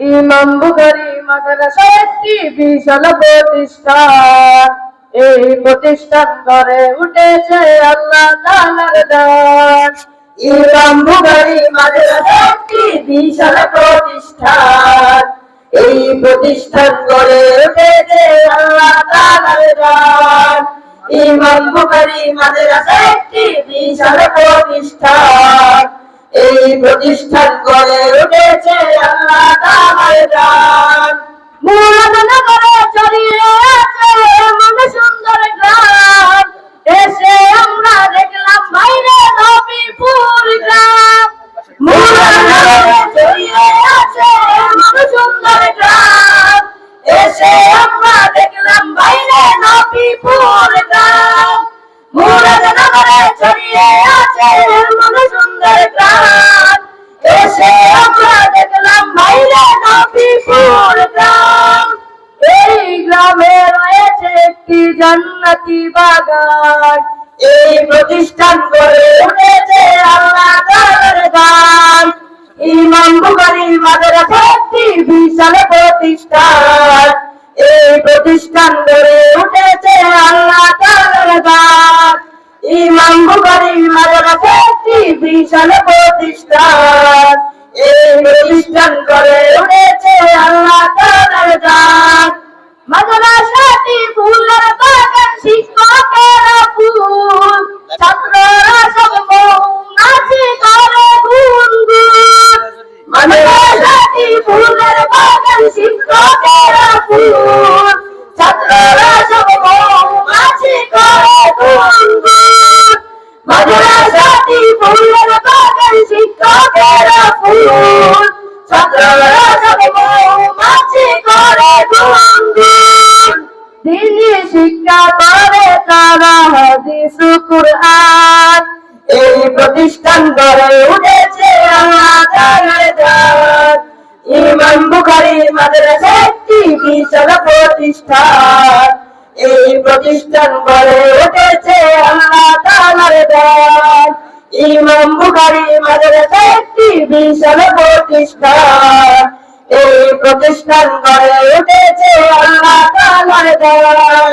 ইমাম বুখারী মাদ্রাসা একটি বিশাল প্রতিষ্ঠান। এই প্রতিষ্ঠান গড়ে উঠেছে আল্লাহ তাআলার দান। ইমাম বুখারী মাদ্রাসা একটি বিশাল প্রতিষ্ঠান। এই প্রতিষ্ঠান গড়ে উঠেছে আল্লাহ তাআলার দান। ইমাম বুখারী মাদ্রাসা একটি বিশাল প্রতিষ্ঠান। এই প্রতিষ্ঠান গড়ে উঠেছে আল্লাহ তাআলার দান। মুরাদনগরে ছড়িয়ে আছে এমন সুন্দর গ্রাম, এসে আমরা দেখলাম বাইরে নবীপুর গ্রাম। মুরাদনগরে ছড়িয়ে আছে এমন সুন্দর গ্রাম, এসে আমরা দেখলাম বাইরে নবীপুর গ্রাম। মুরাদনগরে ছড়িয়ে আছে এমন সুন্দর গ্রাম, এসে আমরা দেখলাম বাইরে নবীপুর গ্রাম। এই গ্রামে রয়েছে একটি জান্নাতি বাগান। এই প্রতিষ্ঠান গড়ে উঠেছে আল্লাহ তাআলার দান। ইমাম বুখারী মাদ্রাসা একটি বিশাল প্রতিষ্ঠান। এই প্রতিষ্ঠান গড়ে উঠেছে আল্লাহ তাআলার দান। ইমাম বুখারী মাদ্রাসা একটি বিশাল প্রতিষ্ঠান। এই প্রতিষ্ঠান গড়ে উঠেছে আল্লাহ তাআলার দান। মাদ্রাসাটি ফুলের বাগান, শিক্ষকেরা ফুল, ছাত্ররা সব মৌমাছি করে গুনগুন। মাদ্রাসাটি ফুলের বাগান, শিক্ষকেরা ফুল, ছাত্ররা সব মৌমাছি করে গুনগুন। মাদ্রাসাটি ফুলের বাগান, শিক্ষকেরা ফুল, ছাত্ররা সব মৌমাছি করে গুনগুন। দ্বীনি শিক্ষা করে তারা হাদিস কুরআন। এই প্রতিষ্ঠান গড়ে উঠেছে আল্লাহ তাআলার দান। ইমাম বুখারী মাদ্রাসা একটি বিশাল প্রতিষ্ঠান। এই প্রতিষ্ঠান গড়ে উঠেছে আল্লাহ তাআলার দান। ইমাম বুখারী মাদ্রাসা একটি বিশাল প্রতিষ্ঠান। এই প্রতিষ্ঠান গড়ে উঠেছে আল্লাহ তাআলার দান।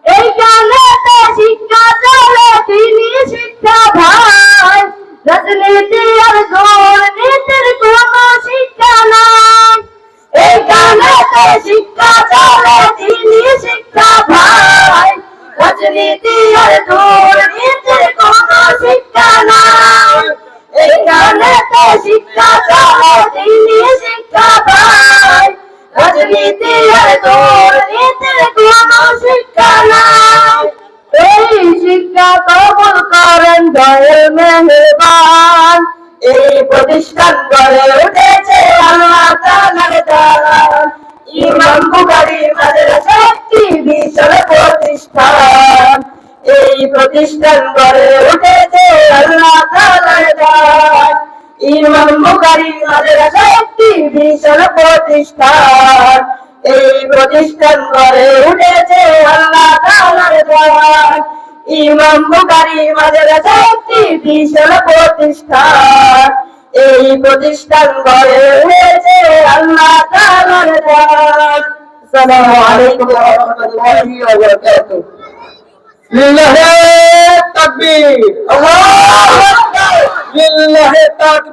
এইখানেতে শিক্ষা চলে দ্বীনি শিক্ষা ভাই, রাজনীতি আর দুর্নীতির কোনো শিক্ষা নাই। এইখানেতে শিক্ষা চলে দ্বীনি শিক্ষা ভাই, রাজনীতি আর দুর্নীতির কোনো শিক্ষা নাই। এইখানেতে শিক্ষা চলে দ্বীনি শিক্ষা ভাই, রাজনীতি আর দুর্নীতির কোনো শিক্ষা নাই। এই শিক্ষা কবুল করেন দয়াল মেহেরবান। এই প্রতিষ্ঠান গড়ে উঠেছে আল্লাহ তাআলার দান। ইমাম বুখারী মাদ্রাসা একটি বিশাল প্রতিষ্ঠান। এই প্রতিষ্ঠান গড়ে উঠেছে আল্লাহ তাআলার দান। ইমাম বুখারী মাদ্রাসা একটি বিশাল প্রতিষ্ঠান। এই প্রতিষ্ঠান গড়ে উঠেছে আল্লাহ তাআলার দান। ইমাম বুখারী মাদ্রাসা একটি বিশাল প্রতিষ্ঠান। এই প্রতিষ্ঠান গড়ে উঠেছে আল্লাহ তাআলার দান। আসসালামু আলাইকুম ওয়া রাহমাতুল্লাহি ওয়া বারাকাতুহু। লিল্লাহি তাকবীর, আল্লাহু আকবার, লিল্লাহি তাকবীর।